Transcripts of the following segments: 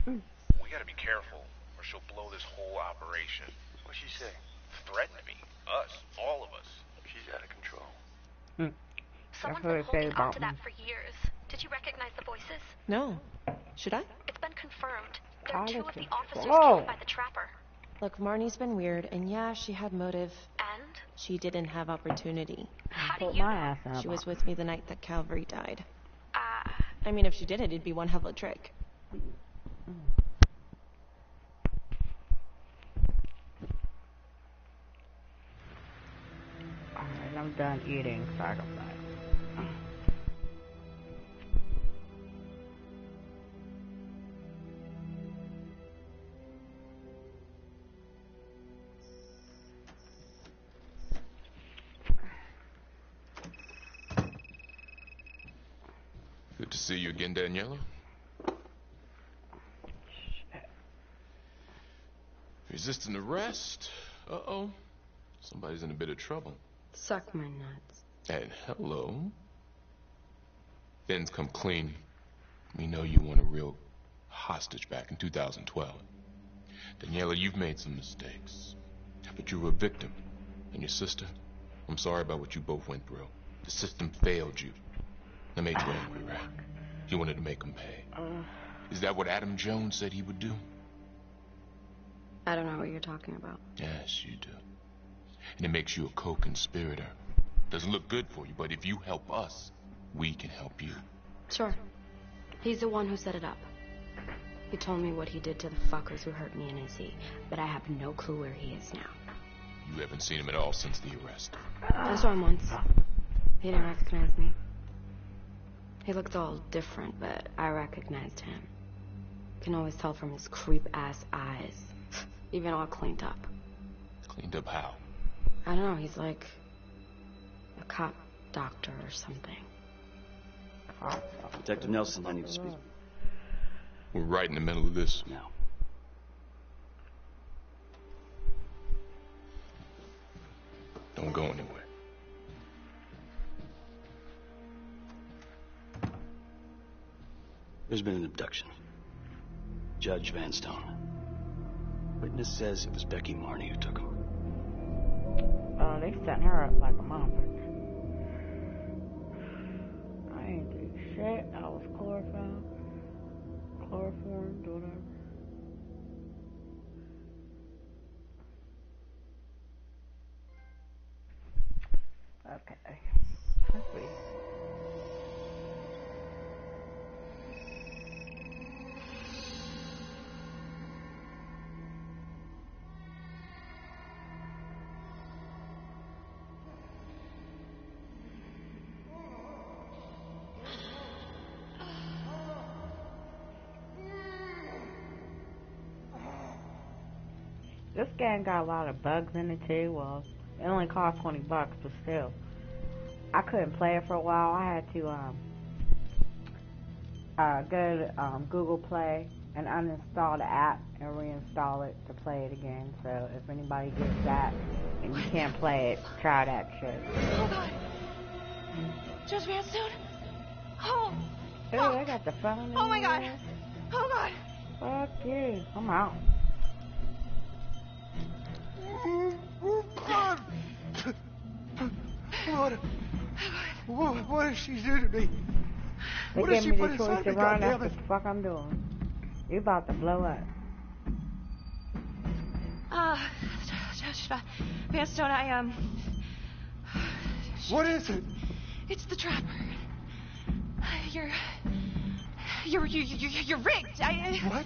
We gotta be careful, or she'll blow this whole operation. What'd she say? Threatened me. Us. All of us. She's out of control. Someone's been holding on to that for years. Did you recognize the voices? No. Should I? It's been confirmed. There are 2 of the officers Oh. killed by the trapper. Look, Marnie's been weird, and yeah, she had motive. And? She didn't have opportunity. How do you know? She was with me the night that Calvary died. I mean, if she did it, it'd be one hell of a trick. Alright, I'm done eating, so I can play. Good to see you again, Daniela. Resisting arrest? Uh-oh. Somebody's in a bit of trouble. Suck my nuts. And hello. Things come clean. We know you want a real hostage back in 2012. Daniela, you've made some mistakes. But you were a victim. And your sister, I'm sorry about what you both went through. The system failed you. That made you angry, right? You wanted to make him pay. Is that what Adam Jones said he would do? I don't know what you're talking about. Yes, you do. And it makes you a co-conspirator. Doesn't look good for you, but if you help us, we can help you. Sure. He's the one who set it up. He told me what he did to the fuckers who hurt me and Izzy, but I have no clue where he is now. You haven't seen him at all since the arrest. I saw him once. He didn't recognize me. He looked all different, but I recognized him. Can always tell from his creep-ass eyes. Even all cleaned up. Cleaned up how? I don't know, he's like a cop doctor or something. Detective Nelson, I need to speak. We're right in the middle of this. Now. Don't go anywhere. There's been an abduction. Judge Vanstone. Witness says it was Becky Marnie who took him. Oh, they setting her up like a motherfucker. I ain't do shit. I was chloroformed, whatever. Okay. Let's see. This game got a lot of bugs in it too. Well, it only cost $20, but still, I couldn't play it for a while. I had to go to Google Play and uninstall the app and reinstall it to play it again. So if anybody gets that and you can't play it, try that shit. Oh God, Judge Vanstone. Oh. Ooh, I got the phone. Oh my God. Oh God. Fuck you. I'm out. Oh, God! What did she do to me? They What did gave she me put the choice inside to me, run. That's goddammit? what the fuck I'm doing. You about to blow up. Judge Vanstone, What is it? It's the trapper. You're rigged. What?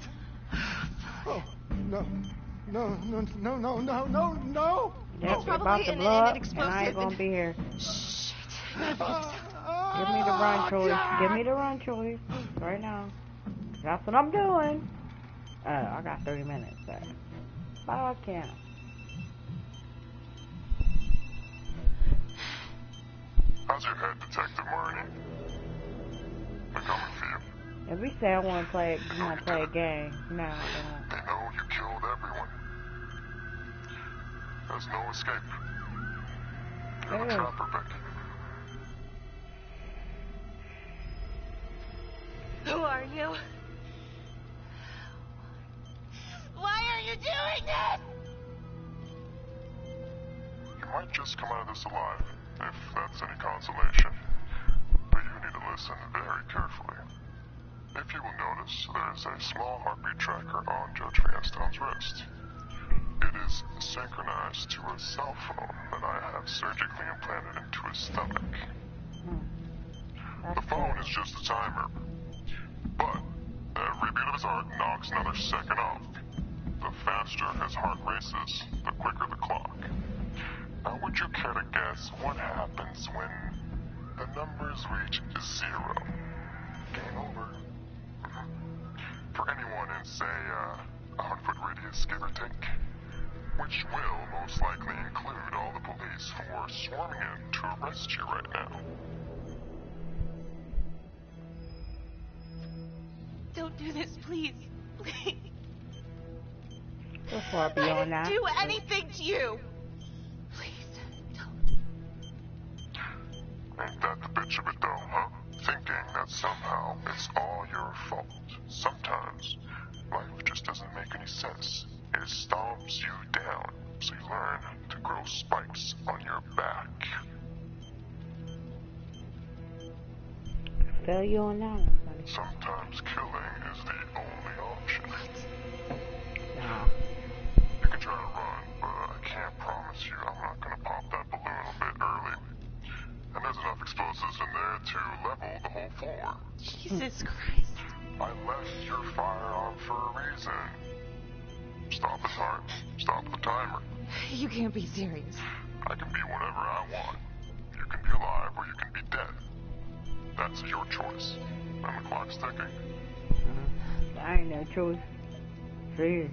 Oh, no. No. Yep, It's you're about probably to an blow up, and explosive. I ain't gonna be here. Shit. Give me the run, choice. Give me the run, choice. Right now. That's what I'm doing. I got 30 minutes, so. Fuck yeah. How's your head, Detective Marnie? They're coming for you. If we say I want to play, you want to play a game, no, They know you killed everyone. There's no escape. You're the trapper, Becky. Who are you? you doing this? You might just come out of this alive, if that's any consolation. But you need to listen very carefully. If you will notice, there is a small heartbeat tracker on Judge Vanstone's wrist. It is synchronized to a cell phone that I have surgically implanted into his stomach. The phone is just a timer. But every beat of his heart knocks another second off. The faster his heart races, the quicker the clock. Now would you care to guess what happens when the numbers reach 0? Game over. For anyone in, say, a 100-foot radius, give or take. Which will most likely include all the police who are swarming in to arrest you right now. Don't do this, please. Please. So far beyond that. I didn't do anything to you. Please, don't. Ain't that the bitch of it though, huh? Thinking that somehow it's all your fault. Sometimes life just doesn't make any sense. It stomps you down, so you learn to grow spikes on your back. I feel you on that one, buddy. Sometimes killing is the only option. Nah. You can try to run, but I can't promise you I'm not gonna pop that balloon a bit early. And there's enough explosives in there to level the whole floor. Jesus Christ. I left your firearm for a reason. Stop his heart, stop the timer. You can't be serious. I can be whatever I want. You can be alive or you can be dead. That's your choice. And the clock's ticking. I ain't no choice. See,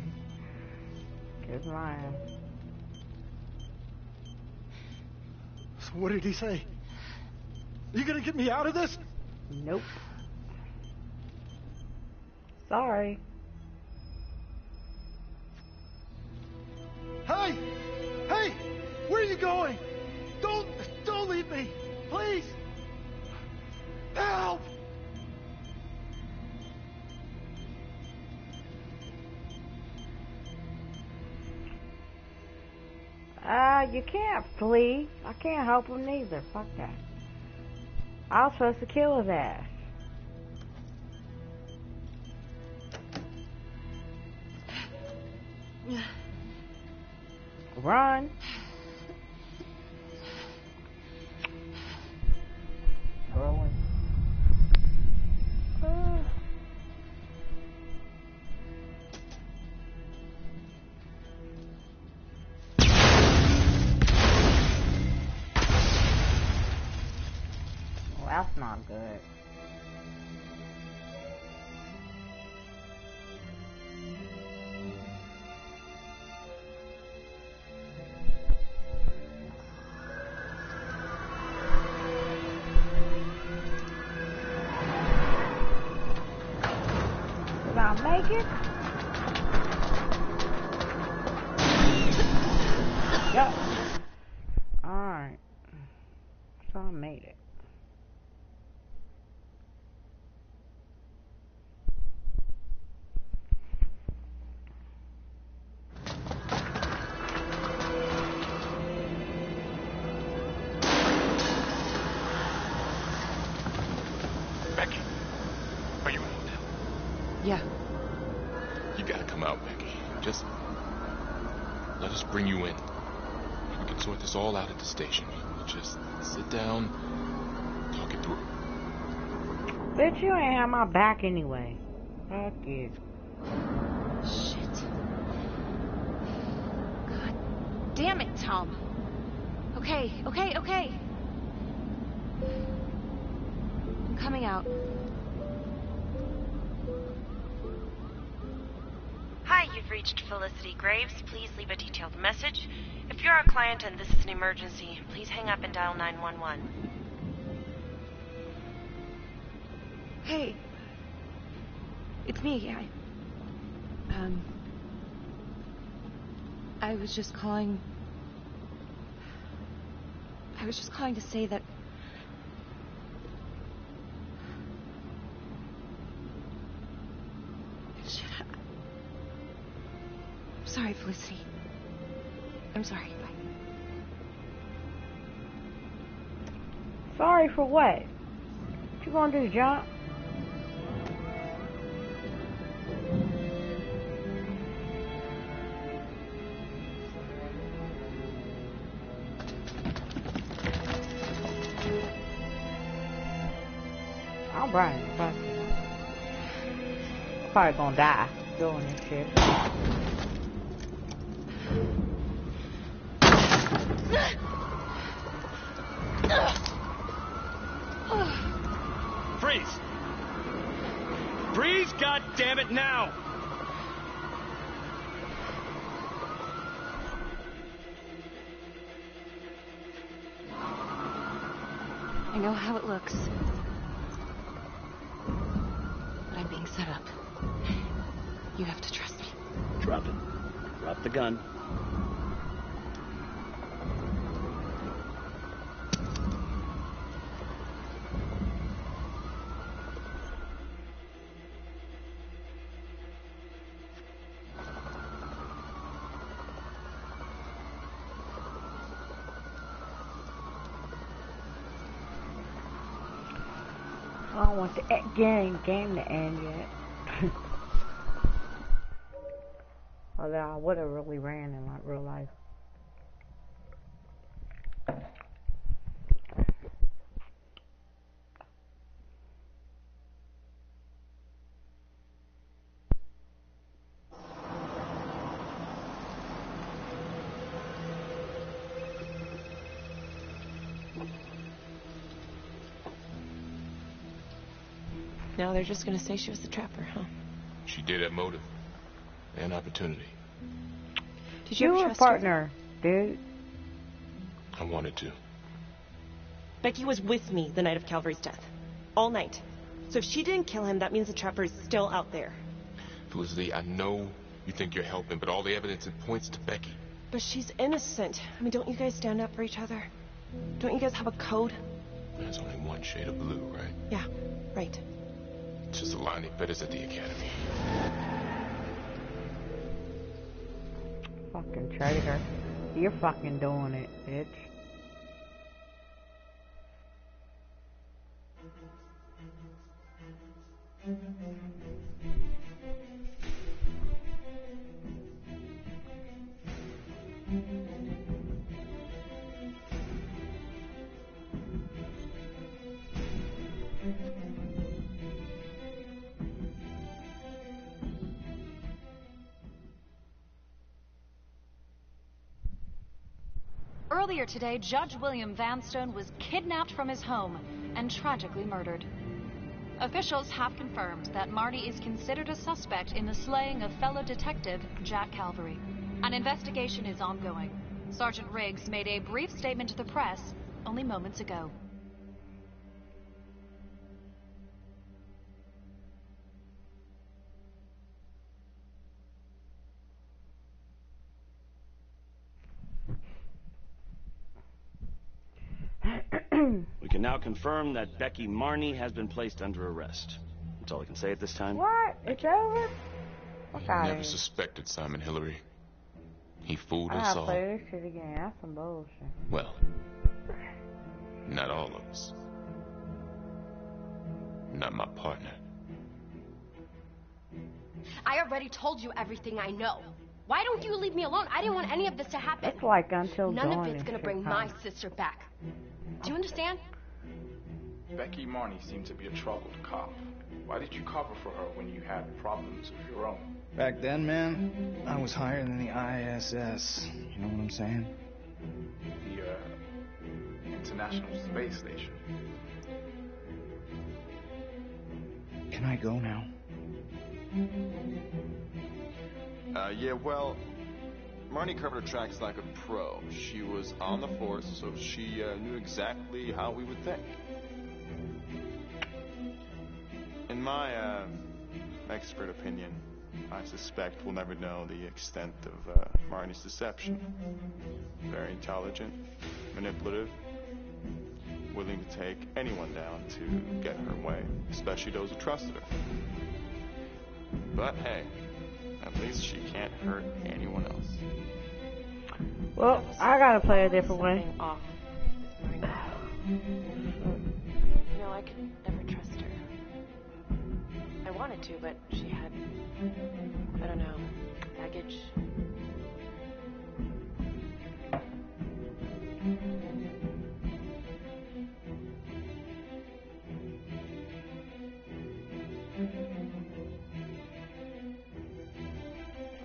just lying. So what did he say? Are you gonna get me out of this? Nope. Sorry. Hey! Hey! Where are you going? Don't leave me! Please! Help! You can't flee. I can't help him neither. Fuck that. I was supposed to kill his ass. Run. Rolling. Well, that's not good. Did I make it? Yep. Alright. So I made it. Becky, are you out now? Yeah. You gotta come out, Becky. Just let us bring you in. We can sort this all out at the station. We'll just sit down, talk it through. Bitch, you ain't have my back anyway. Fuck you. Shit. God damn it, Tom. Okay. I'm coming out. Hi, you've reached Felicity Graves. Please leave a detailed message. If you're our client and this is an emergency, please hang up and dial 911. Hey. It's me. I was just calling to say that sorry, Felicity. I'm sorry. Bye. Sorry for what? What you gonna do, jump? I'm Brian. Probably gonna die doing this shit. Freeze! Freeze, God damn it, now! I know how it looks. But I'm being set up. You have to trust me. Drop it. Drop the gun. I don't want the game to end yet. Although I would have really ran in like real life. Now they're just gonna say she was the trapper, huh? She did have motive and opportunity. Did you ever trust partner, dude? I wanted to. Becky was with me the night of Calvary's death. All night. So if she didn't kill him, that means the trapper is still out there. Felicity, I know you think you're helping, but all the evidence points to Becky. But she's innocent. I mean, don't you guys stand up for each other? Don't you guys have a code? There's only one shade of blue, right? Yeah, right. It's just a line they fed us at the academy. Fucking traitor. You're fucking doing it, bitch. Earlier today, Judge William Vanstone was kidnapped from his home and tragically murdered. Officials have confirmed that Marty is considered a suspect in the slaying of fellow detective Jack Calvary. An investigation is ongoing. Sergeant Riggs made a brief statement to the press only moments ago. We can now confirm that Becky Marney has been placed under arrest. That's all I can say at this time. What? It's over? I never suspected Simon Hillary. He fooled us all. I gotta play this shit again. That's some bullshit. Well, not all of us. Not my partner. I already told you everything I know. Why don't you leave me alone? I didn't want any of this to happen. It's like Until Dawn. None of it's gonna bring my sister back. Do you understand? Becky Marney seemed to be a troubled cop. Why did you cover for her when you had problems of your own? Back then, man, I was higher than the ISS. You know what I'm saying? The International Space Station. Can I go now? Yeah, well, Marnie covered her tracks like a pro. She was on the force, so she knew exactly how we would think. In my expert opinion, I suspect we'll never know the extent of Marnie's deception. Very intelligent, manipulative, willing to take anyone down to get her way, especially those who trusted her. But hey, At least she can't hurt anyone else. Well, I gotta play a different way. Off. No, I could never trust her. I wanted to, but she had, I don't know, baggage.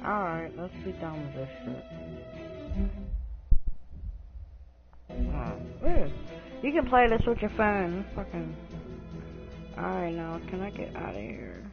Alright, let's be done with this shit. You can play this with your phone. Fucking. Alright, now, can I get out of here?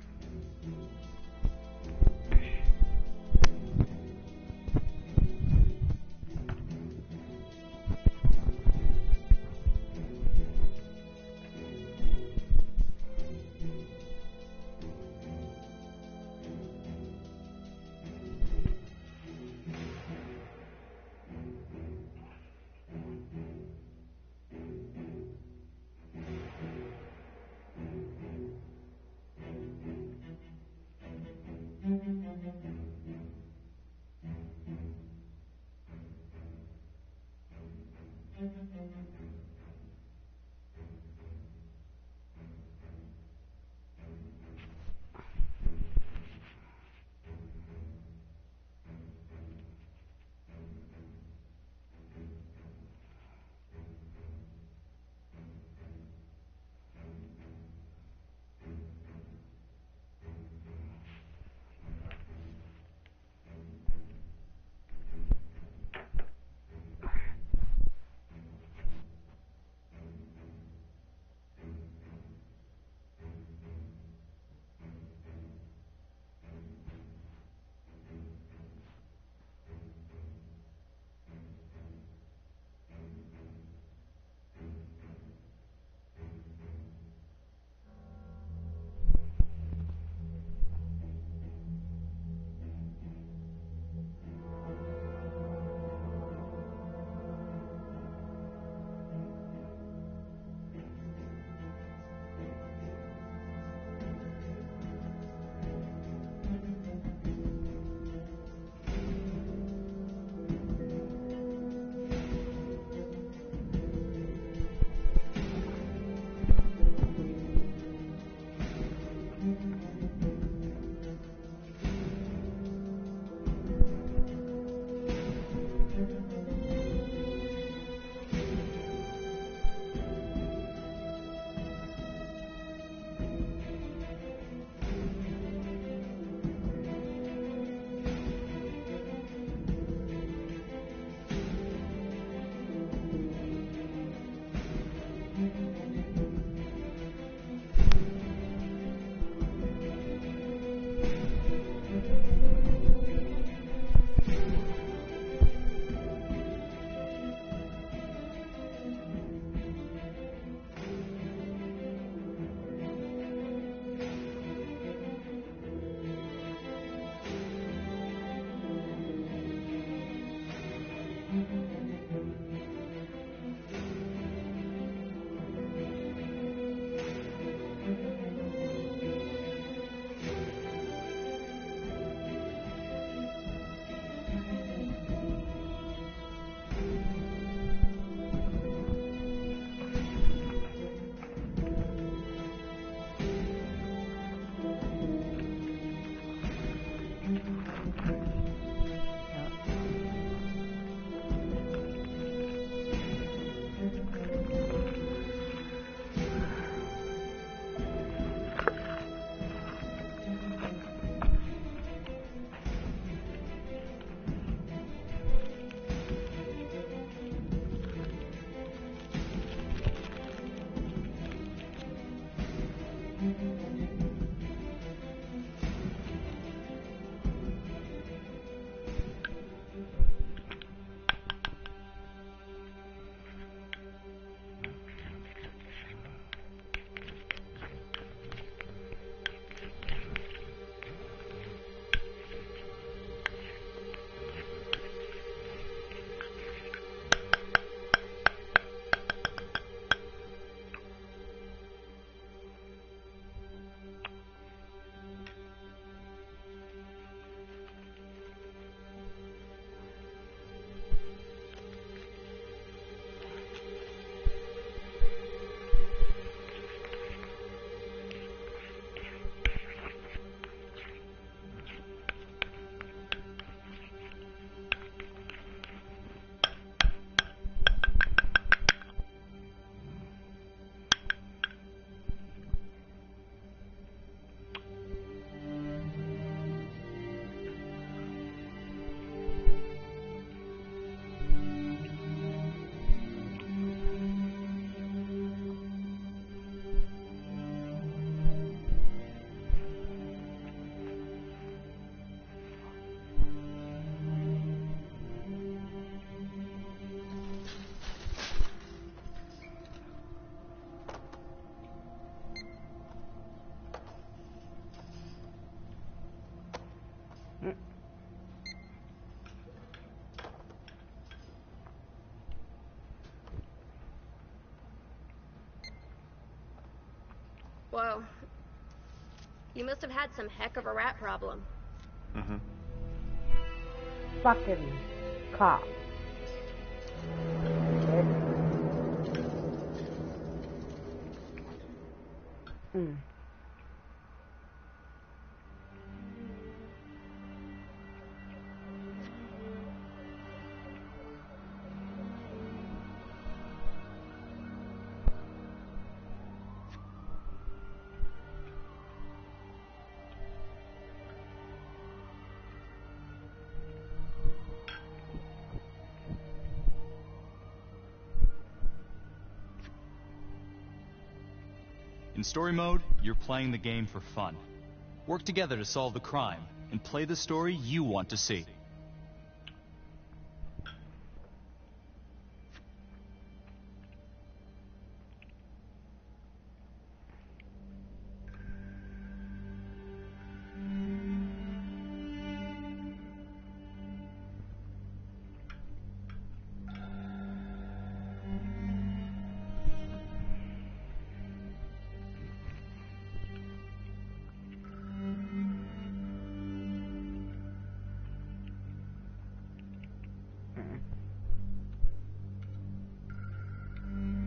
Whoa. You must have had some heck of a rat problem. Mm-hmm. Fucking cop. In story mode, you're playing the game for fun. Work together to solve the crime, and play the story you want to see.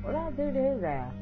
What I do to his ass?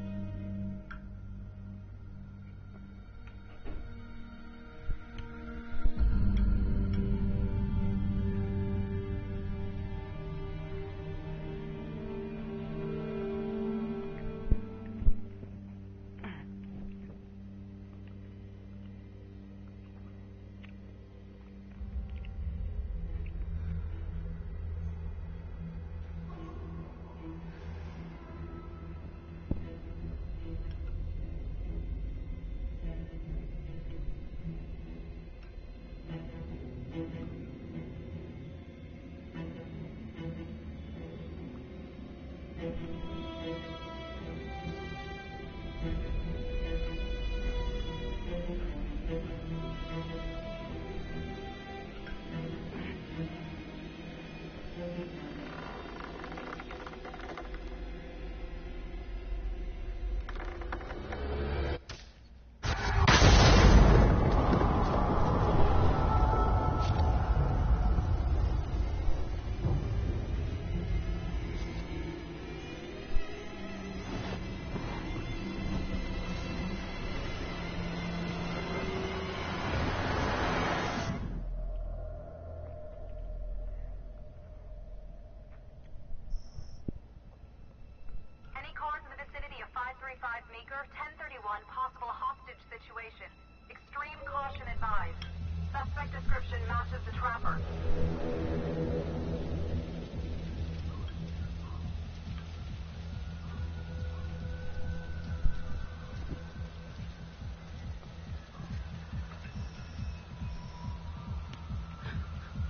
Possible hostage situation. Extreme caution advised. Suspect description matches the trapper.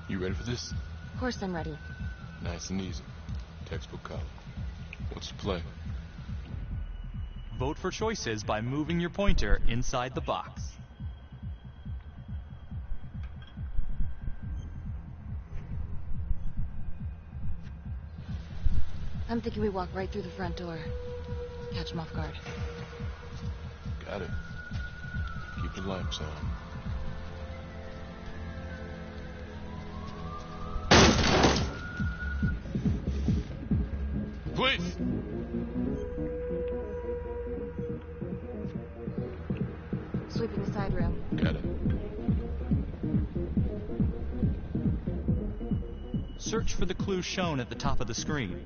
You ready for this? Of course I'm ready. Nice and easy. Textbook color. What's the play? Vote for choices by moving your pointer inside the box. I'm thinking we walk right through the front door. Catch him off guard. Got it. Keep the lights on. Please! Sweeping the side room. Got it. Search for the clues shown at the top of the screen.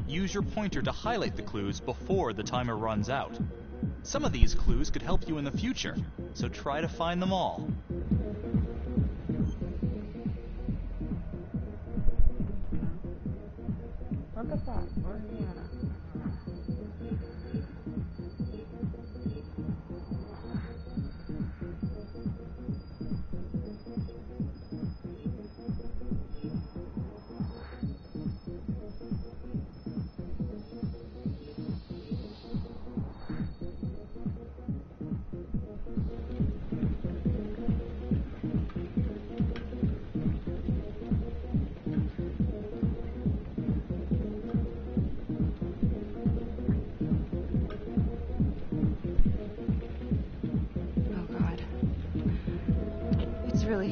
Use your pointer to highlight the clues before the timer runs out. Some of these clues could help you in the future, so try to find them all. What the fuck? Where's Deanna?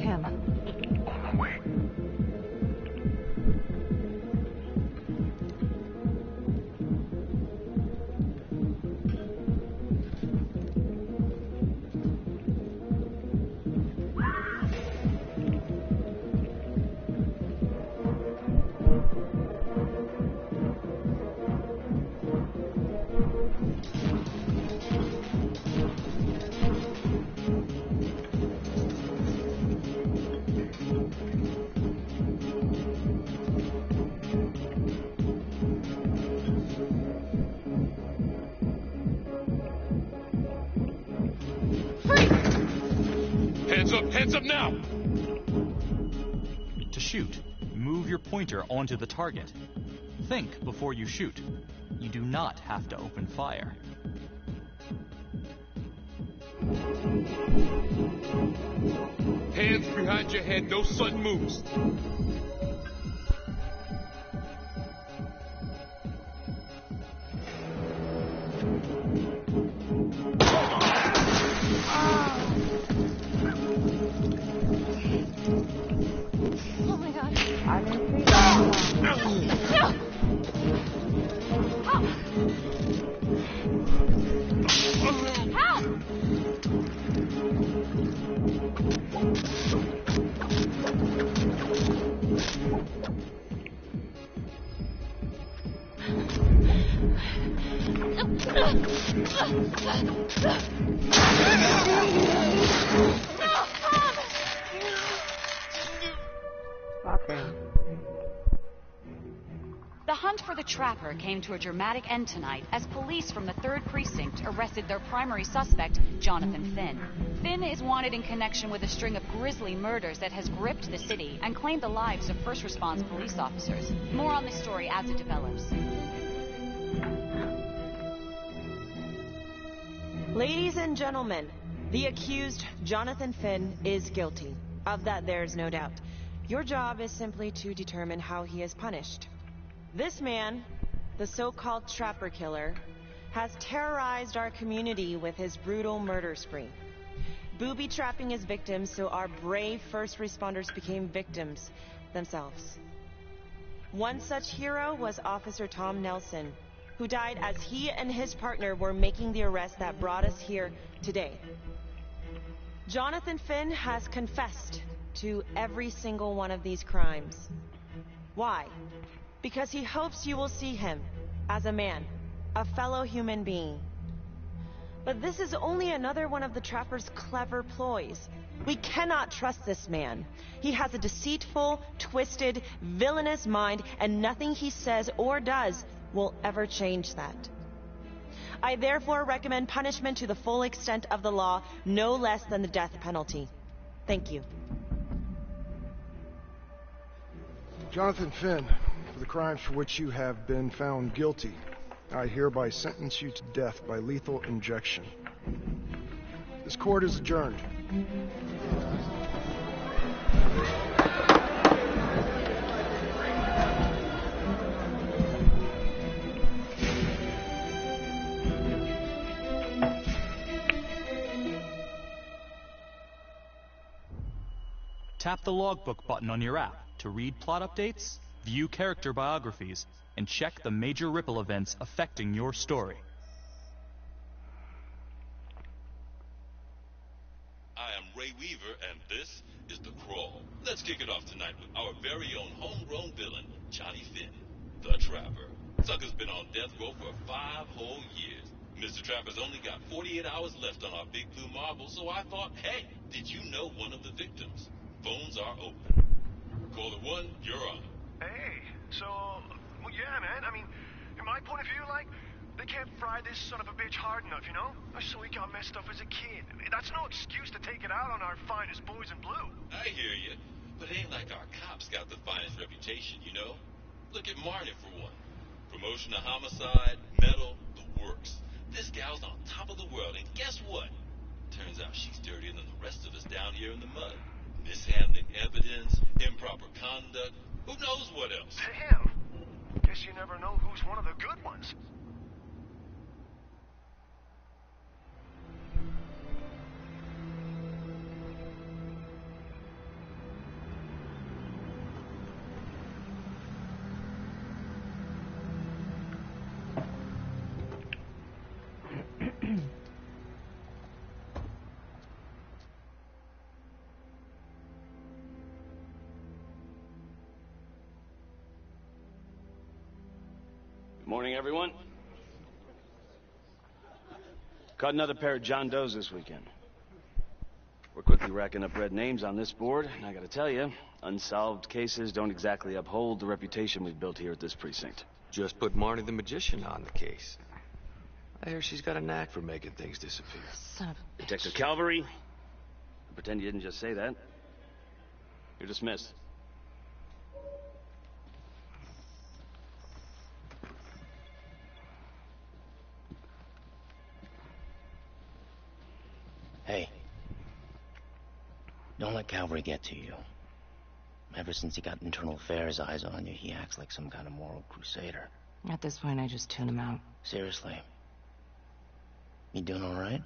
him. On my way. Hands up now! To shoot, move your pointer onto the target. Think before you shoot. You do not have to open fire. Hands behind your head, no sudden moves. Oh my god. I didn't see that. Help! Okay. The hunt for the trapper came to a dramatic end tonight as police from the 3rd Precinct arrested their primary suspect, Jonathan Finn. Finn is wanted in connection with a string of grisly murders that has gripped the city and claimed the lives of first response police officers. More on this story as it develops. Ladies and gentlemen, the accused, Jonathan Finn, is guilty. Of that, there's no doubt. Your job is simply to determine how he is punished. This man, the so-called trapper killer, has terrorized our community with his brutal murder spree, booby-trapping his victims so our brave first responders became victims themselves. One such hero was Officer Tom Nelson, who died as he and his partner were making the arrest that brought us here today. Jonathan Finn has confessed to every single one of these crimes. Why? Because he hopes you will see him as a man, a fellow human being. But this is only another one of the trapper's clever ploys. We cannot trust this man. He has a deceitful, twisted, villainous mind, and nothing he says or does will ever change that. I therefore recommend punishment to the full extent of the law, no less than the death penalty. Thank you. Jonathan Finn, for the crimes for which you have been found guilty, I hereby sentence you to death by lethal injection. This court is adjourned. Tap the logbook button on your app to read plot updates, view character biographies, and check the major ripple events affecting your story. I am Ray Weaver, and this is The Crawl. Let's kick it off tonight with our very own homegrown villain, Johnny Finn, the Trapper. Sucker's been on death row for 5 whole years. Mr. Trapper's only got 48 hours left on our big blue marble, so I thought, hey, did you know one of the victims? Phones are open. Caller 1, you're on. Hey, so, well, yeah, man. I mean, in my point of view, like, they can't fry this son of a bitch hard enough, you know? So he got messed up as a kid. That's no excuse to take it out on our finest boys in blue. I hear you, but it ain't like our cops got the finest reputation, you know? Look at Marnie for one. Promotion to homicide, medal, the works. This gal's on top of the world, and guess what? Turns out she's dirtier than the rest of us down here in the mud. Mishandling evidence, improper conduct, who knows what else? Damn. Guess you never know who's one of the good ones. Morning, everyone. Caught another pair of John Does this weekend. We're quickly racking up red names on this board, and I gotta tell you, unsolved cases don't exactly uphold the reputation we've built here at this precinct. Just put Marnie the Magician on the case. I hear she's got a knack for making things disappear. Son of a... Detective Calvary, pretend you didn't just say that. You're dismissed. Hey. Don't let Calvary get to you. Ever since he got internal affairs eyes on you, he acts like some kind of moral crusader. At this point, I just tune him out. Seriously. You doing all right?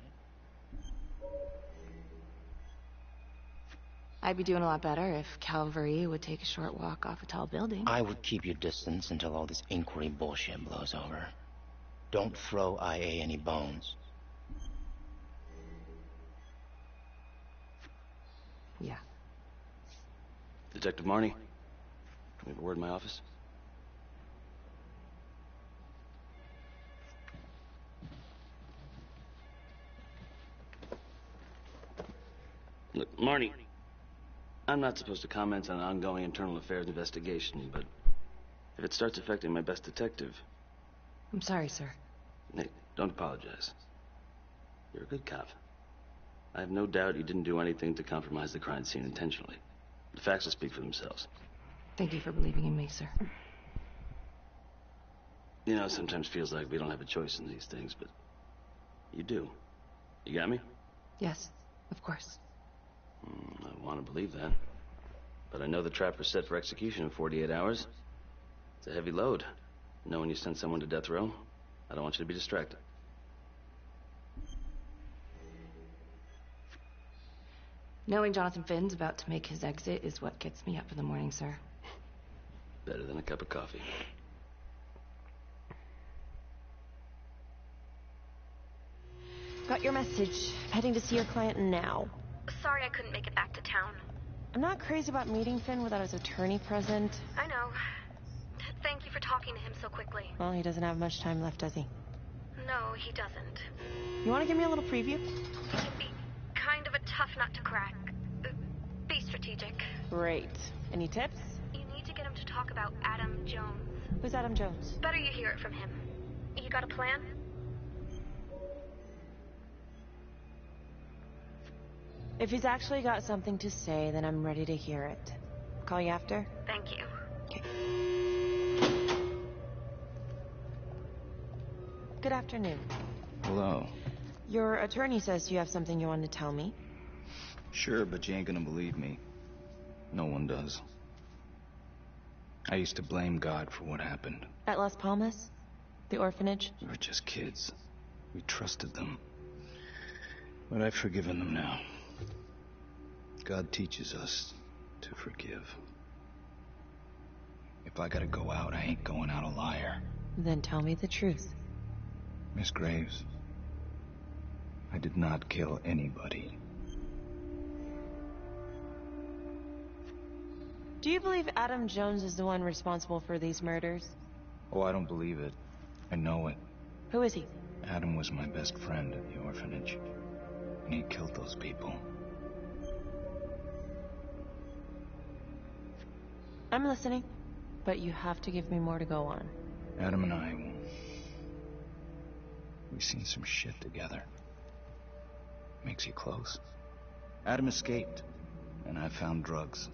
I'd be doing a lot better if Calvary would take a short walk off a tall building. I would keep your distance until all this inquiry bullshit blows over. Don't throw IA any bones. Yeah. Detective Marnie, can we have a word in my office? Look, Marnie, I'm not supposed to comment on an ongoing internal affairs investigation, but if it starts affecting my best detective... I'm sorry, sir. Nick, don't apologize. You're a good cop. I have no doubt you didn't do anything to compromise the crime scene intentionally. The facts will speak for themselves. Thank you for believing in me, sir. You know, it sometimes feels like we don't have a choice in these things, but you do. You got me? Yes, of course. I want to believe that. But I know the trapper's set for execution in 48 hours. It's a heavy load. Knowing you sent someone to death row, I don't want you to be distracted. Knowing Jonathan Finn's about to make his exit is what gets me up in the morning, sir. Better than a cup of coffee. Got your message. Heading to see your client now. Sorry I couldn't make it back to town. I'm not crazy about meeting Finn without his attorney present. I know. Thank you for talking to him so quickly. Well, he doesn't have much time left, does he? No, he doesn't. You want to give me a little preview? He can be kind of a tough nut to crack. Be strategic. Great. Any tips? You need to get him to talk about Adam Jones. Who's Adam Jones? Better you hear it from him. You got a plan? If he's actually got something to say, then I'm ready to hear it. Call you after? Thank you. Okay. Good afternoon. Hello. Your attorney says you have something you want to tell me. Sure, but you ain't gonna believe me. No one does. I used to blame God for what happened. At Las Palmas? The orphanage? We were just kids. We trusted them. But I've forgiven them now. God teaches us to forgive. If I gotta go out, I ain't going out a liar. Then tell me the truth. Miss Graves, I did not kill anybody. Do you believe Adam Jones is the one responsible for these murders? Oh, I don't believe it. I know it. Who is he? Adam was my best friend at the orphanage. And he killed those people. I'm listening, but you have to give me more to go on. Adam and I, we've seen some shit together. Makes you close. Adam escaped, and I found drugs.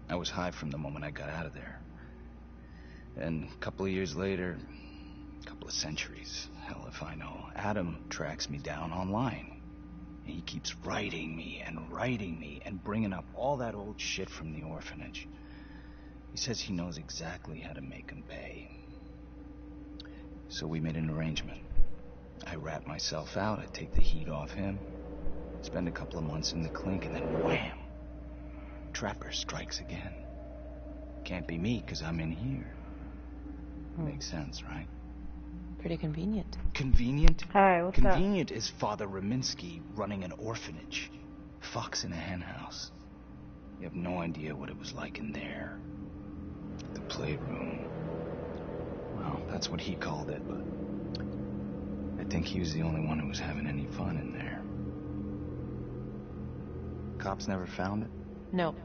I was high from the moment I got out of there. And a couple of years later, a couple of centuries, hell if I know, Adam tracks me down online. And he keeps writing me and bringing up all that old shit from the orphanage. He says he knows exactly how to make him pay. So we made an arrangement. I rat myself out, I take the heat off him, spend a couple of months in the clink, and then wham! Trapper strikes again. Can't be me, 'cause I'm in here. Makes sense, right? Pretty convenient. Convenient? Hi, what's Convenient is Father Raminsky running an orphanage. Fox in a hen house. You have no idea what it was like in there. The playroom. Well, that's what he called it, but I think he was the only one who was having any fun in there. Cops never found it? No.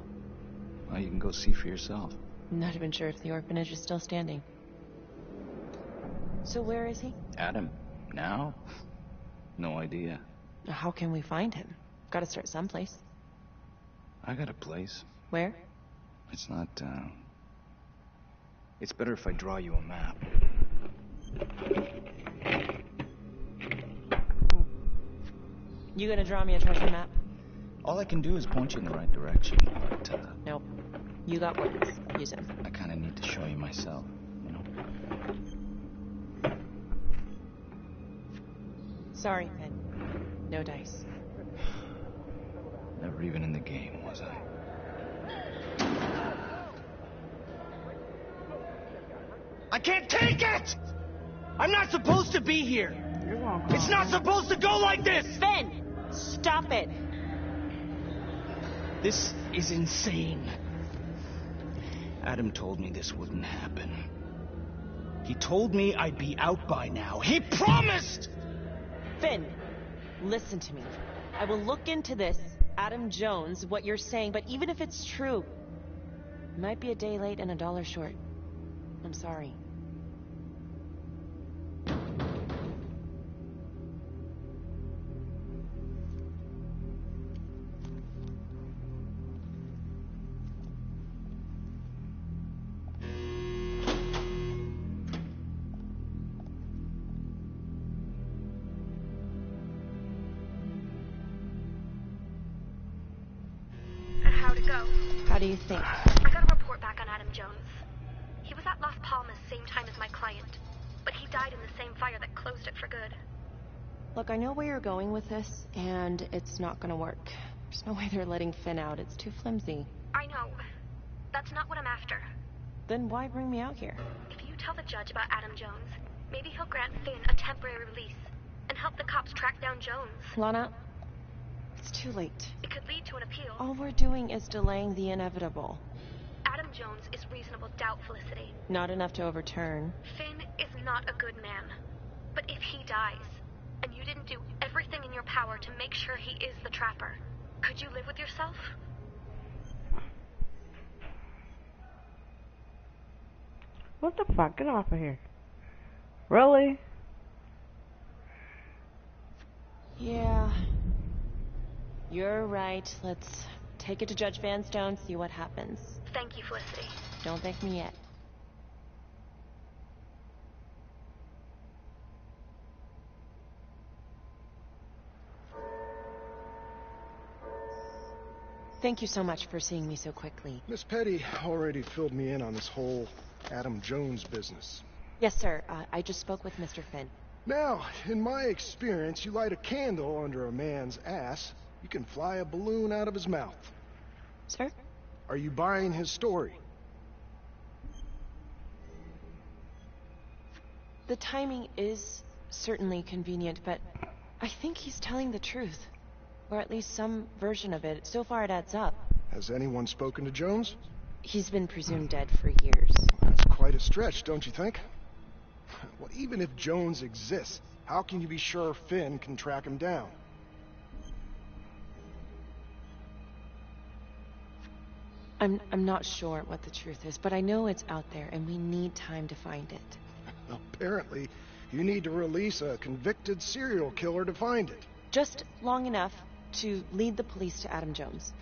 Well, you can go see for yourself. I'm not even sure if the orphanage is still standing. So where is he? Adam? Now? No idea. How can we find him? Gotta start someplace. I got a place. Where? It's not, It's better if I draw you a map. You gonna draw me a treasure map? All I can do is point you in the right direction, but, Nope. You got words. Use them. I kinda need to show you myself, you know? Sorry, Finn. No dice. Never even in the game, was I? I can't take it! I'm not supposed to be here! It's not supposed to go like this! Finn! Stop it! This is insane. Adam told me this wouldn't happen. He told me I'd be out by now. He promised! Finn, listen to me. I will look into this, Adam Jones, what you're saying, but even if it's true, it might be a day late and $1 short. I'm sorry. How'd it go? How do you think? I got a report back on Adam Jones. He was at Las Palmas same time as my client, but he died in the same fire that closed it for good. Look, I know where you're going with this, and it's not gonna work. There's no way they're letting Finn out. It's too flimsy. I know. That's not what I'm after. Then why bring me out here? If you tell the judge about Adam Jones, maybe he'll grant Finn a temporary release and help the cops track down Jones. Lana, it's too late. It could lead to an appeal. All we're doing is delaying the inevitable. Adam Jones is reasonable doubt, Felicity. Not enough to overturn. Finn is not a good man. But if he dies, and you didn't do everything in your power to make sure he is the trapper, could you live with yourself? What the fuck? Get off of here. Really? Yeah. You're right. Let's take it to Judge Vanstone, see what happens. Thank you, Felicity. Don't thank me yet. Thank you so much for seeing me so quickly. Miss Petty already filled me in on this whole Adam Jones business. Yes, sir. I just spoke with Mr. Finn. Now, in my experience, you light a candle under a man's ass, you can fly a balloon out of his mouth. Sir? Are you buying his story? The timing is certainly convenient, but I think he's telling the truth. Or at least some version of it. So far it adds up. Has anyone spoken to Jones? He's been presumed dead for years. That's quite a stretch, don't you think? Well, even if Jones exists, how can you be sure Finn can track him down? I'm not sure what the truth is, but I know it's out there, and we need time to find it. Apparently, you need to release a convicted serial killer to find it. Just long enough to lead the police to Adam Jones.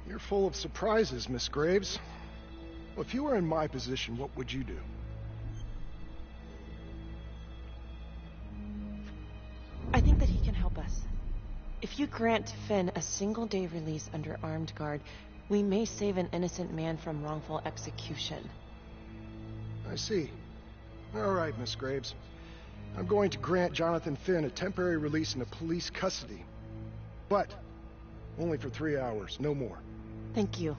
You're full of surprises, Miss Graves. Well, if you were in my position, what would you do? I think that he can help us. If you grant Finn a single-day release under armed guard, we may save an innocent man from wrongful execution. I see. All right, Miss Graves. I'm going to grant Jonathan Finn a temporary release into police custody. But only for 3 hours, no more. Thank you.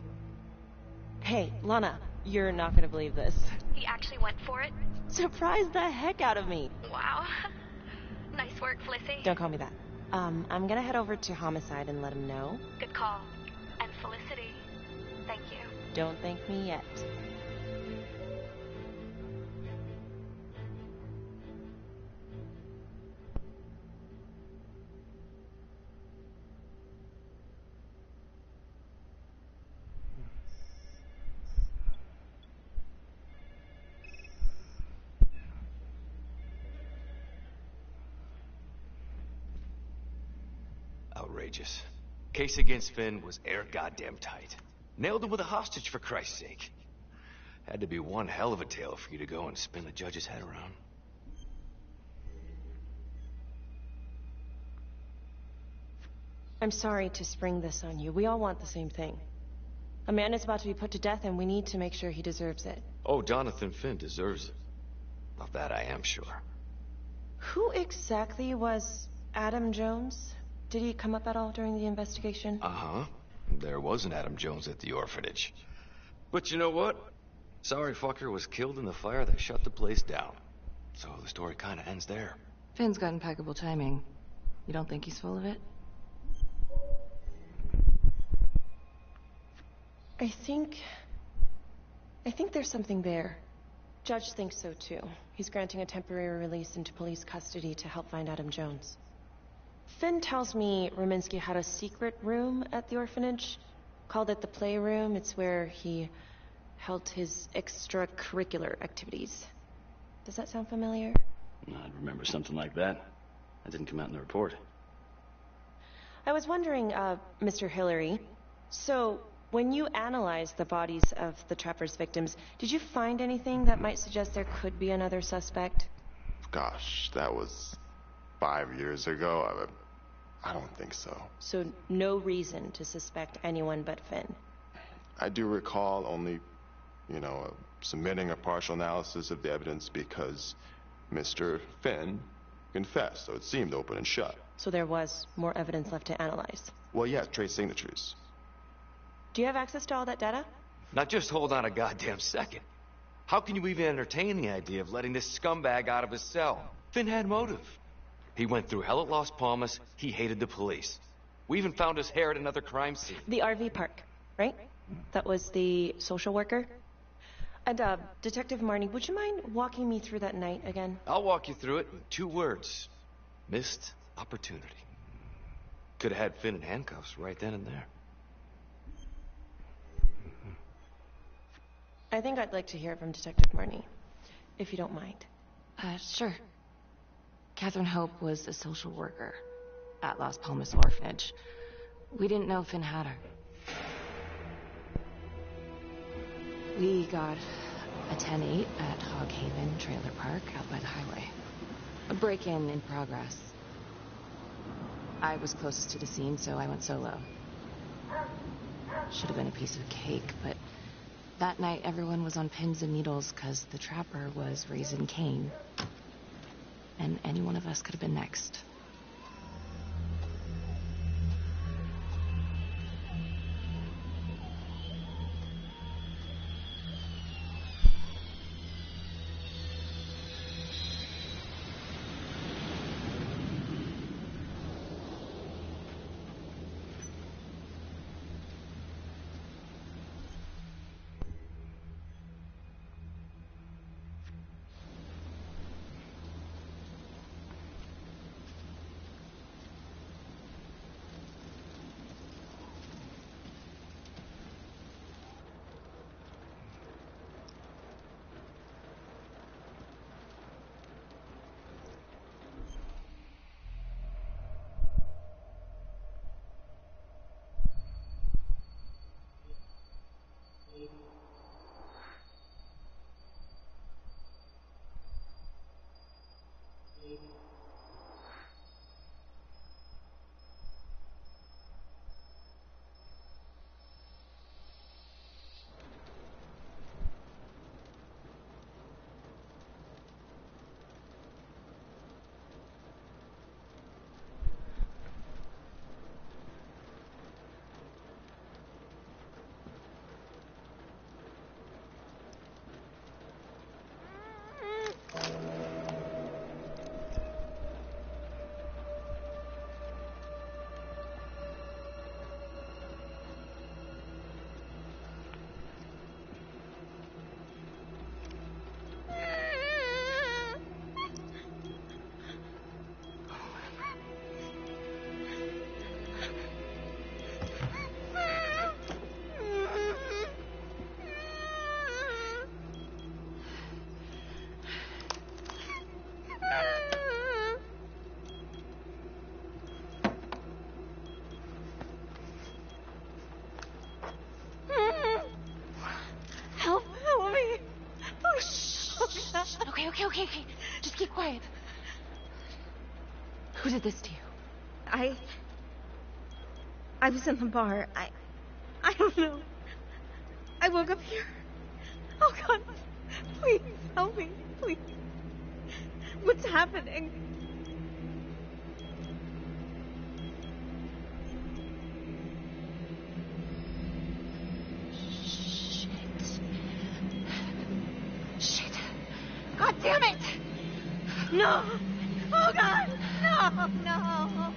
Hey, Lana, you're not gonna believe this. He actually went for it? Surprised the heck out of me. Wow. Nice work, Felicity. Don't call me that. I'm gonna head over to Homicide and let him know. Good call. And Felicity, thank you. Don't thank me yet. outrageous. Case against Finn was air goddamn tight. Nailed him with a hostage, for Christ's sake. Had to be one hell of a tale for you to go and spin the judge's head around. I'm sorry to spring this on you. We all want the same thing. A man is about to be put to death, and we need to make sure he deserves it. Oh, Jonathan Finn deserves it. Of that I am sure. Who exactly was Adam Jones? Did he come up at all during the investigation? Uh-huh. There was an Adam Jones at the orphanage. But you know what? Sorry fucker was killed in the fire that shut the place down. So the story kind of ends there. Finn's got impeccable timing. You don't think he's full of it? I think there's something there. Judge thinks so too. He's granting a temporary release into police custody to help find Adam Jones. Finn tells me Rominsky had a secret room at the orphanage. Called it the playroom. It's where he held his extracurricular activities. Does that sound familiar? I'd remember something like that. That didn't come out in the report. I was wondering, Mr. Hillary, so when you analyzed the bodies of the Trapper's victims, did you find anything that might suggest there could be another suspect? Gosh, that was 5 years ago. I don't think so. So no reason to suspect anyone but Finn? I do recall only, submitting a partial analysis of the evidence because Mr. Finn confessed, so it seemed open and shut. So there was more evidence left to analyze? Well, yeah, trace signatures. Do you have access to all that data? Now just hold on a goddamn second. How can you even entertain the idea of letting this scumbag out of his cell? Finn had motive. He went through hell at Las Palmas. He hated the police. We even found his hair at another crime scene. The RV park, right? That was the social worker? And, Detective Marnie, would you mind walking me through that night again? I'll walk you through it in 2 words. Missed opportunity. Could have had Finn in handcuffs right then and there. I think I'd like to hear from Detective Marnie, if you don't mind. Sure. Catherine Hope was a social worker at Las Palmas Orphanage. We didn't know Finn had her. We got a 10-8 at Hog Haven Trailer Park out by the highway. A break-in in progress. I was closest to the scene, so I went solo. Should have been a piece of cake, but that night everyone was on pins and needles because the Trapper was raising Cain. And any one of us could have been next. Okay. Just keep quiet. Who did this to you? I was in the bar. I don't know. I woke up here. Oh, God. Please, help me. Please. What's happening? Shit. God damn it! No! Oh, God! No!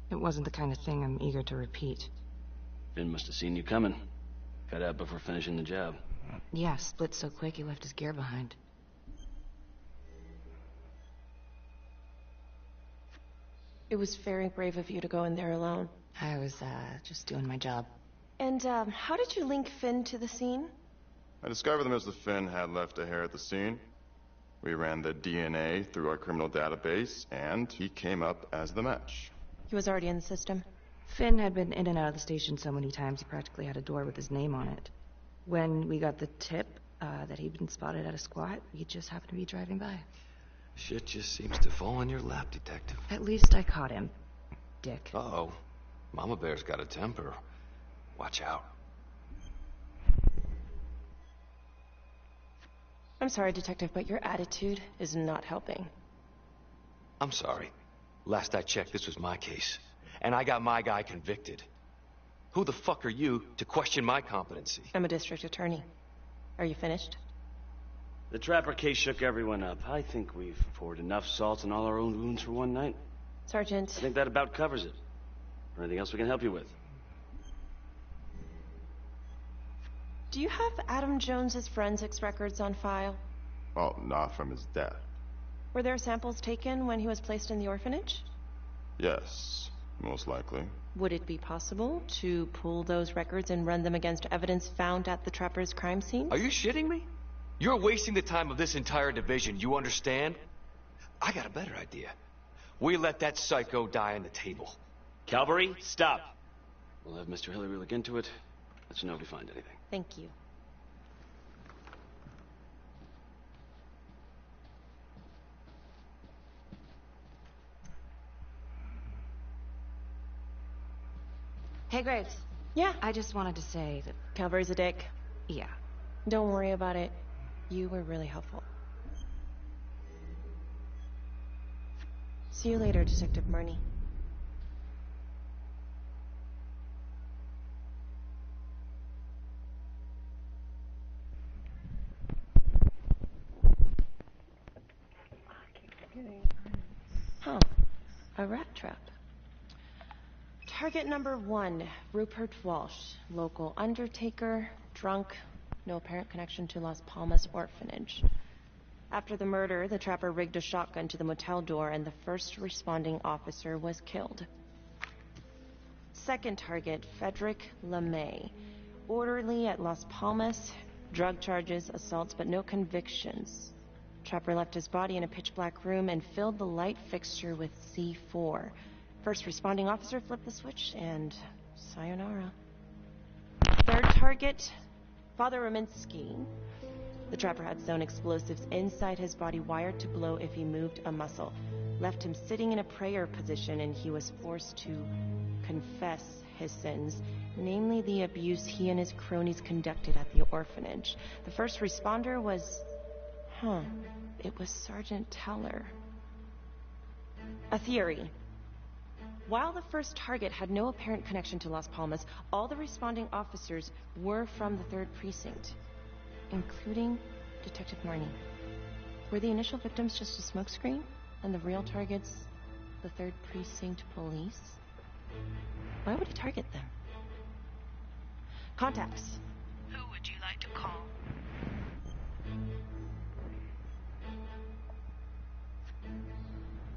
It wasn't the kind of thing I'm eager to repeat. Finn must have seen you coming. Cut out before finishing the job. Yeah, split so quick he left his gear behind. It was very brave of you to go in there alone. I was, just doing my job. And, how did you link Finn to the scene? I discovered that Mr. Finn had left a hair at the scene. We ran the DNA through our criminal database, and he came up as the match. He was already in the system. Finn had been in and out of the station so many times he practically had a door with his name on it. When we got the tip that he'd been spotted at a squat, we just happened to be driving by. Shit just seems to fall in your lap, Detective. At least I caught him, dick. Uh-oh. Mama Bear's got a temper. Watch out. I'm sorry, Detective, but your attitude is not helping. I'm sorry. Last I checked, this was my case. And I got my guy convicted. Who the fuck are you to question my competency? I'm a district attorney. Are you finished? The Trapper case shook everyone up. I think we've poured enough salt in all our own wounds for one night. Sergeant. I think that about covers it. Or anything else we can help you with? Do you have Adam Jones's forensics records on file? Well, not from his death. Were there samples taken when he was placed in the orphanage? Yes, most likely. Would it be possible to pull those records and run them against evidence found at the Trapper's crime scene? Are you shitting me? You're wasting the time of this entire division, you understand? I got a better idea. We let that psycho die on the table. Calvary, stop. We'll have Mr. Hillary look into it. Let you know if we find anything. Thank you. Hey, Graves. Yeah? I just wanted to say that... Calvary's a dick. Yeah. Don't worry about it. You were really helpful. See you later, Detective Marnie. Huh. A rat trap. Target number 1, Rupert Walsh, local undertaker, drunk, no apparent connection to Las Palmas orphanage. After the murder, the Trapper rigged a shotgun to the motel door and the first responding officer was killed. Second target, Frederick LeMay, orderly at Las Palmas, drug charges, assaults, but no convictions. Trapper left his body in a pitch-black room and filled the light fixture with C4. First responding officer flipped the switch, and sayonara. Third target, Father Rominsky. The Trapper had sewn explosives inside his body, wired to blow if he moved a muscle. Left him sitting in a prayer position, and he was forced to confess his sins, namely the abuse he and his cronies conducted at the orphanage. The first responder was... it was Sergeant Teller. A theory. While the first target had no apparent connection to Las Palmas, all the responding officers were from the 3rd Precinct, including Detective Marnie. Were the initial victims just a smokescreen, and the real targets the 3rd Precinct police? Why would he target them? Contacts. Who would you like to call?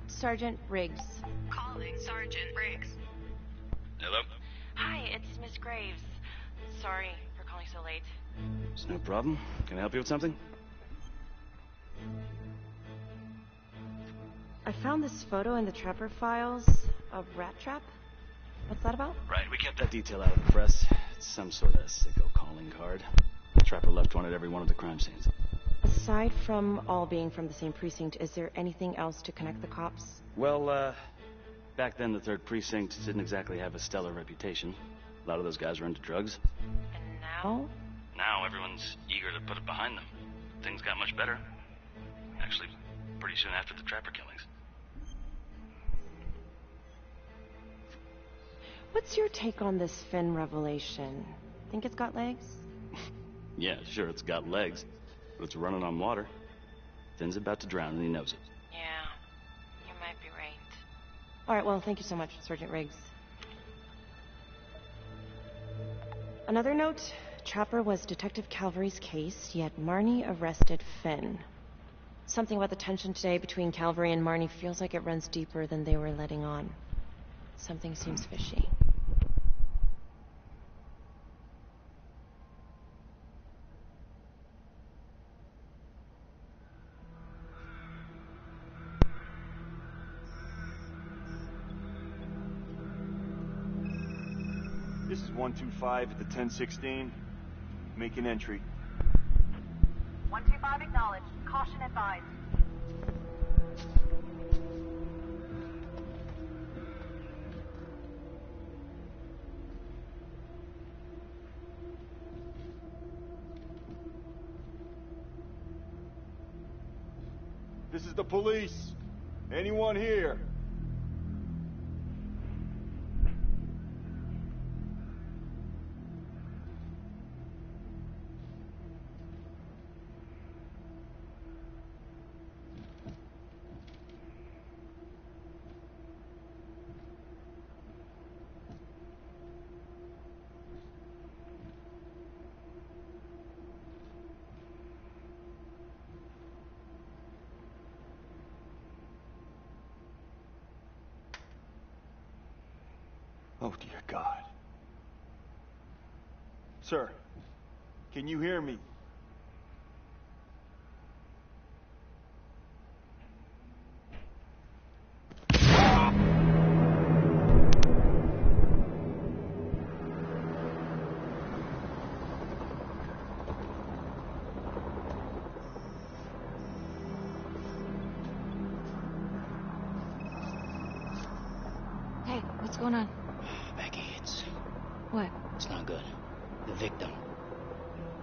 Sergeant Riggs. Calling Sergeant Riggs. Hello? Hi, it's Miss Graves. Sorry for calling so late. It's no problem. Can I help you with something? I found this photo in the Trapper files of Rat Trap. What's that about? Right, we kept that detail out of the press. It's some sort of sicko calling card. Trapper left one at every one of the crime scenes. Aside from all being from the same precinct, is there anything else to connect the cops? Well, back then the 3rd Precinct didn't exactly have a stellar reputation. A lot of those guys were into drugs. And now? Now everyone's eager to put it behind them. Things got much better. Actually, pretty soon after the Trapper killings. What's your take on this Finn revelation? Think it's got legs? Yeah, sure, it's got legs, but it's running on water. Finn's about to drown and he knows it. Yeah, you might be right. All right, well, thank you so much, Sergeant Riggs. Another note, Trapper was Detective Calvary's case, yet Marnie arrested Finn. Something about the tension today between Calvary and Marnie feels like it runs deeper than they were letting on. Something seems fishy. This is 125 at the 1016. Making entry. 125 acknowledged. Caution advised. This is the police. Anyone here? Oh, dear God. Sir, can you hear me? Hey, what's going on? Becky, What? it's not good. The victim.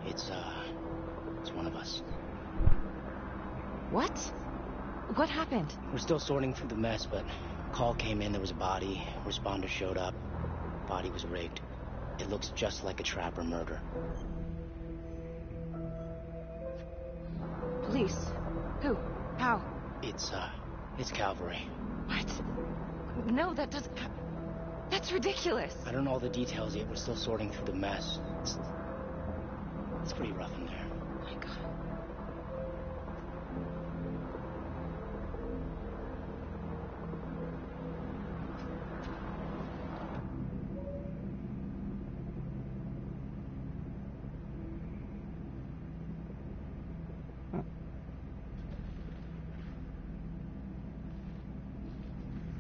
It's one of us. What? What happened? We're still sorting through the mess, but call came in, there was a body. Responder showed up. Body was rigged. It looks just like a Trapper murder. Police? Who? How? It's Calvary. What? No, that doesn't... That's ridiculous. I don't know all the details yet. We're still sorting through the mess. It's pretty rough in there. Oh my God.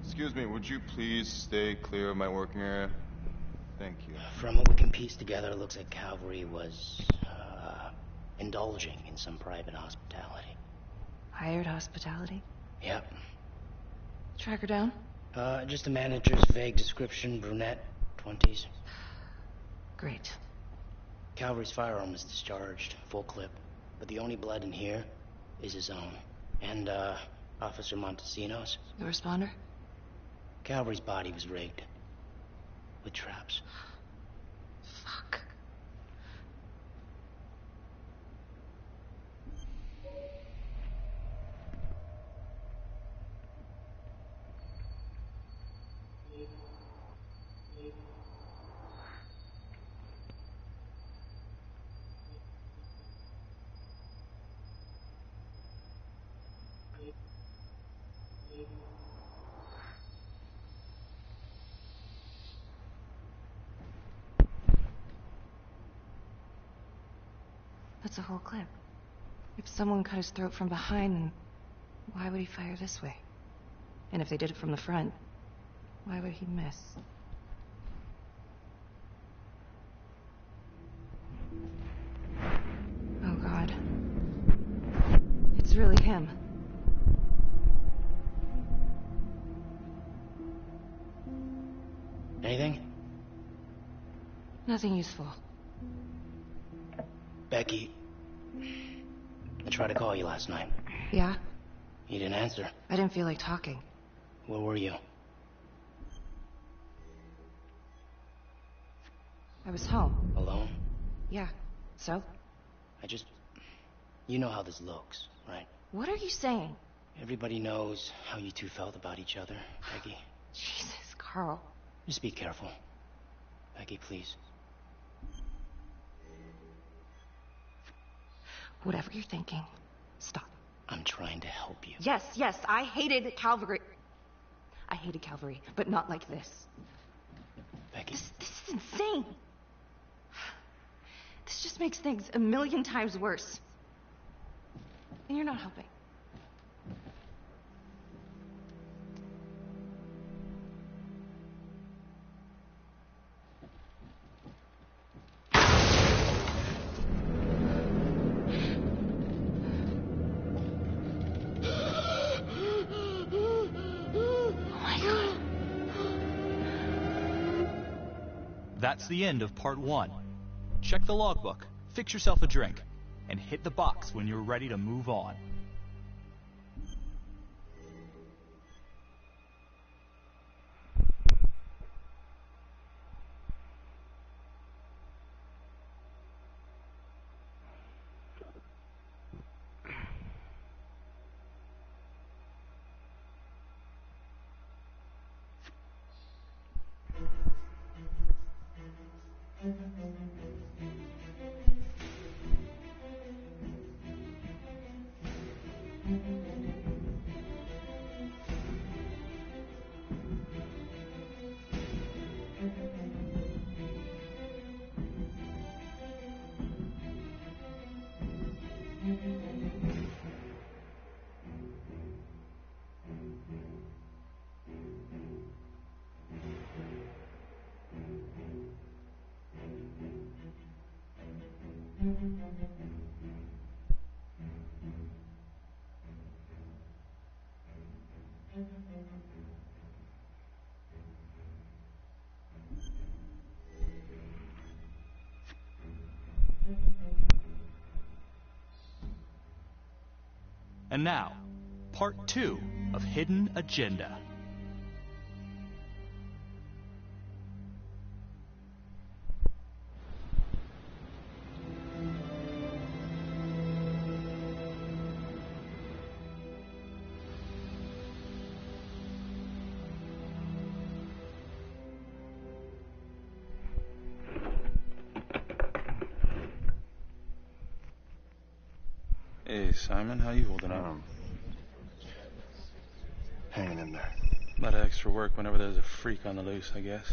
Excuse me, would you please stay clear of my working area? Thank you. From what we can piece together, it looks like Calvary was, indulging in some private hospitality. Hired hospitality? Yep. Track her down? Just the manager's vague description, brunette, 20s. Great. Calvary's firearm was discharged, full clip. But the only blood in here is his own. And, Officer Montesino's. The responder? Calvary's body was rigged. With traps. Fuck. That's a whole clip. If someone cut his throat from behind, then why would he fire this way? And if they did it from the front, why would he miss? Oh, God. It's really him. Anything? Nothing useful. Becky, I tried to call you last night. Yeah? You didn't answer. I didn't feel like talking. Where were you? I was home. Alone? Yeah. So? You know how this looks, right? What are you saying? Everybody knows how you two felt about each other, Becky. Jesus, Carl. Just be careful. Becky, please. Whatever you're thinking, stop. I'm trying to help you. Yes, I hated Calvary. I hated Calvary, but not like this. Becky. This is insane. This just makes things a million times worse. And you're not helping. That's the end of part 1. Check the logbook, fix yourself a drink, and hit the box when you're ready to move on. And now, part 2 of Hidden Agenda. Hey, Simon, how you holding up? Hanging in there. A lot of extra work whenever there's a freak on the loose, I guess.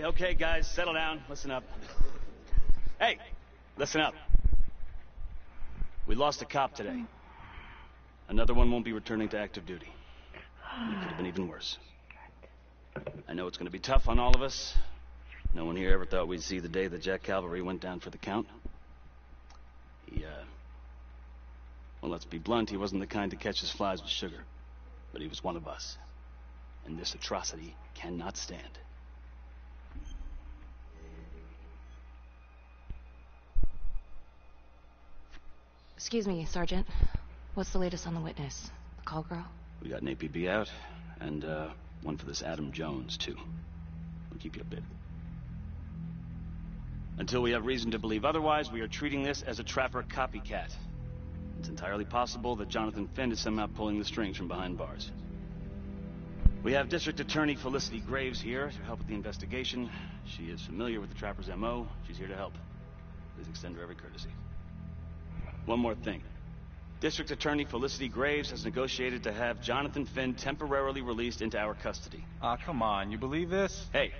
Okay, guys, settle down. Listen up. Hey, listen up. We lost a cop today. Another one won't be returning to active duty. It could have been even worse. I know it's going to be tough on all of us. No one here ever thought we'd see the day that Jack Calvary went down for the count. Well, let's be blunt, he wasn't the kind to catch his flies with sugar. But he was one of us. And this atrocity cannot stand. Excuse me, Sergeant. What's the latest on the witness? The call girl? We got an APB out, and one for this Adam Jones, too. We'll keep you updated. Until we have reason to believe otherwise, we are treating this as a Trapper copycat. It's entirely possible that Jonathan Finn is somehow pulling the strings from behind bars. We have District Attorney Felicity Graves here to help with the investigation. She is familiar with the Trapper's MO. She's here to help. Please extend her every courtesy. One more thing. District Attorney Felicity Graves has negotiated to have Jonathan Finn temporarily released into our custody. Ah, come on. You believe this? Hey,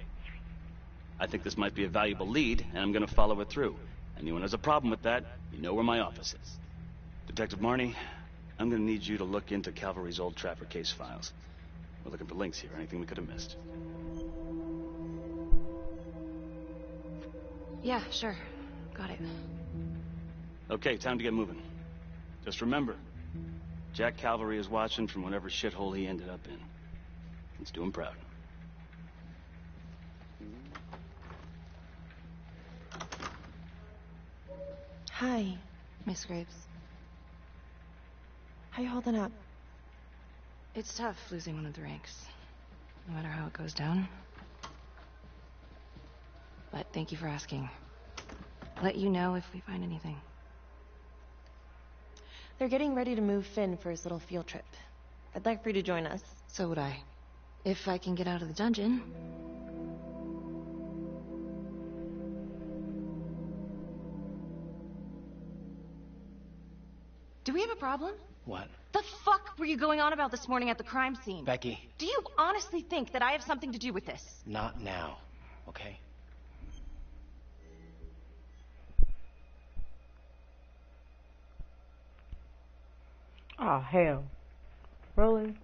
I think this might be a valuable lead, and I'm going to follow it through. Anyone has a problem with that, you know where my office is. Detective Marnie, I'm going to need you to look into Calvary's old Trapper case files. We're looking for links here, anything we could have missed. Yeah, sure. Got it. Okay, time to get moving. Just remember, Jack Calvary is watching from whatever shithole he ended up in. Let's do him proud. Hi. Miss Graves. How you holding up? It's tough losing one of the ranks, no matter how it goes down. But thank you for asking. I'll let you know if we find anything. They're getting ready to move Finn for his little field trip. I'd like for you to join us. So would I. If I can get out of the dungeon. Do we have a problem? What? The fuck were you going on about this morning at the crime scene? Becky. Do you honestly think that I have something to do with this? Not now, okay? Oh, hell. Really?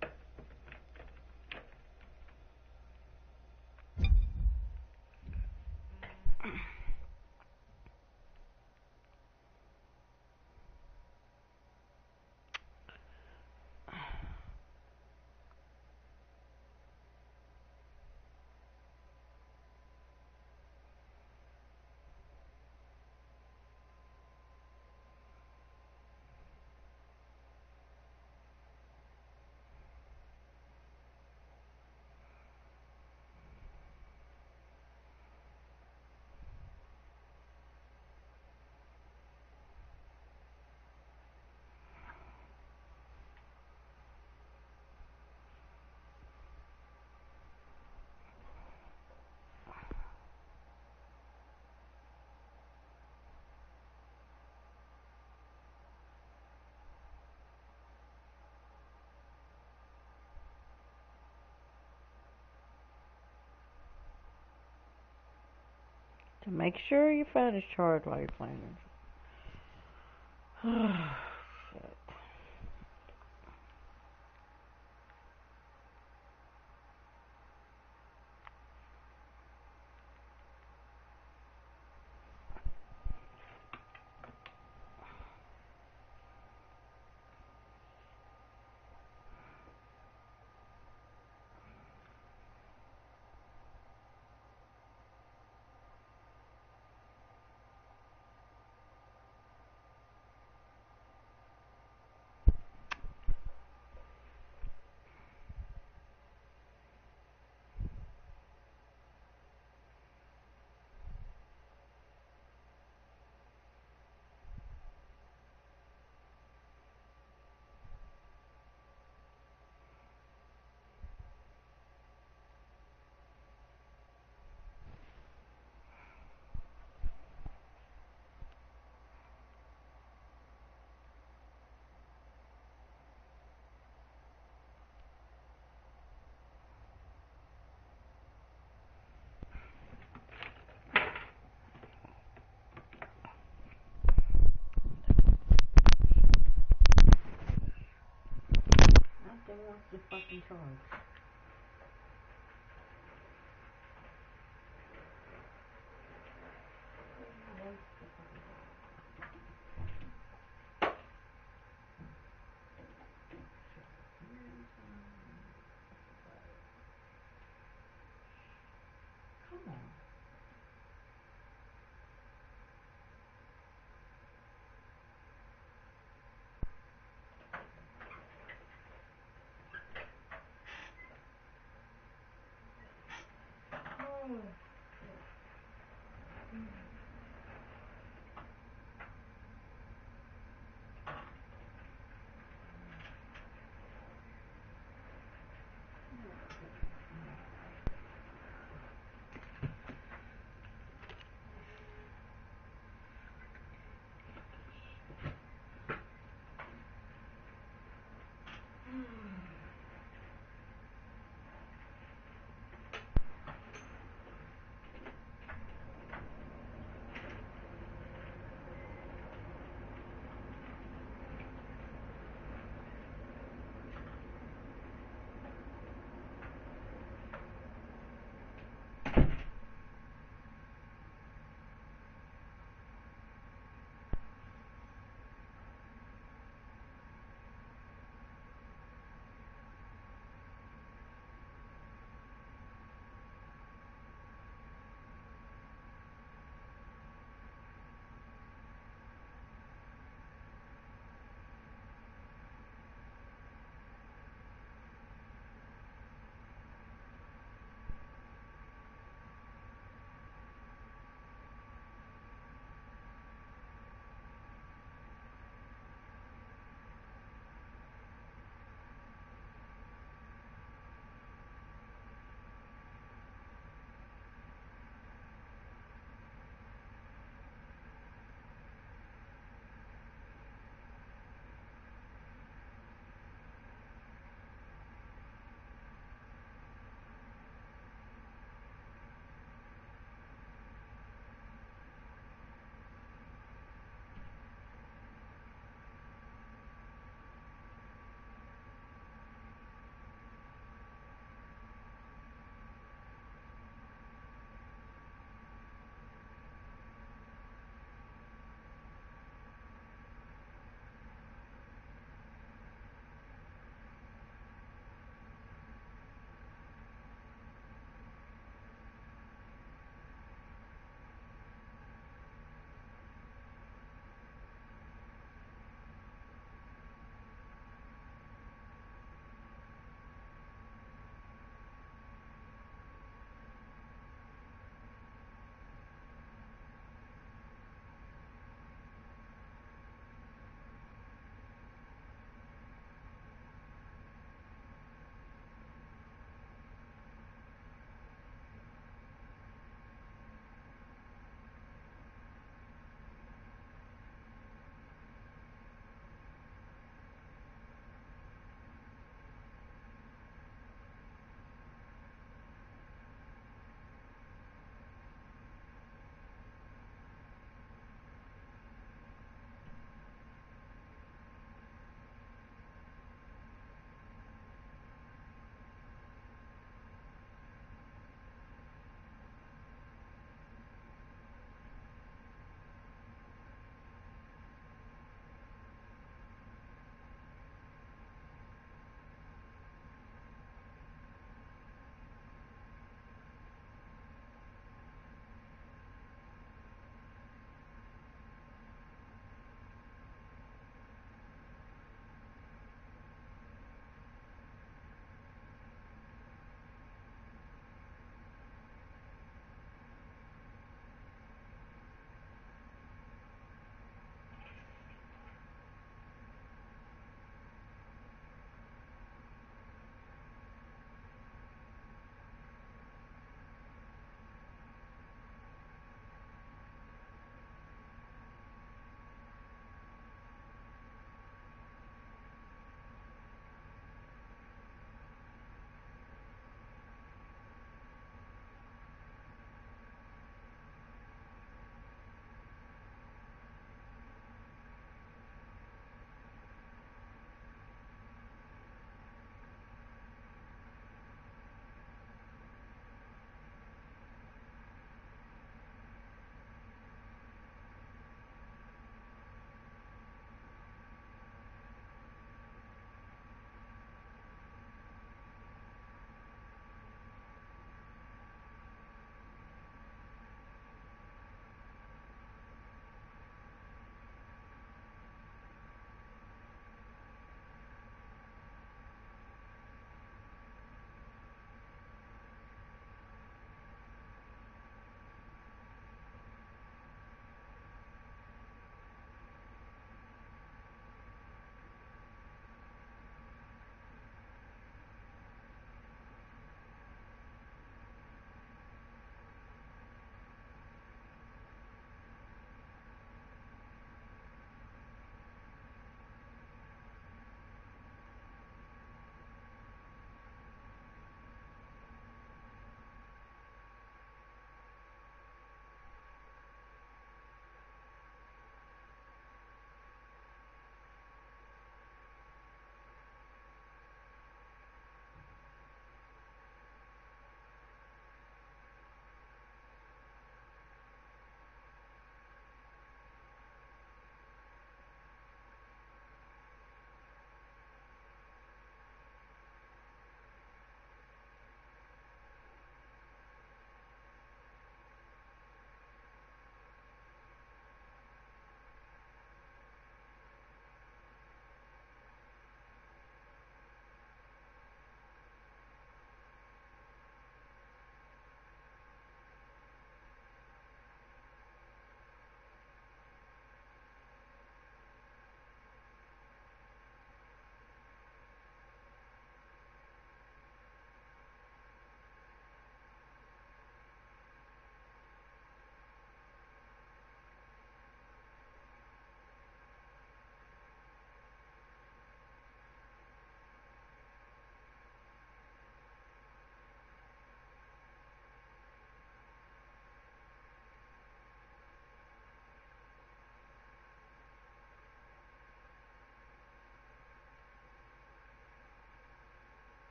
To make sure your fat is charged while you're playing it. Shit. Nothing wants to fucking charge. Come on.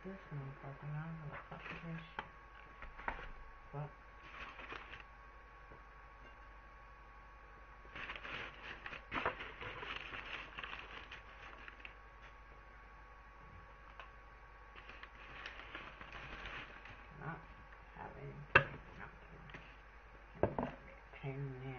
this motherfucker. I don't know what the fuck is this shit. What? Not having, not to, 10 minutes.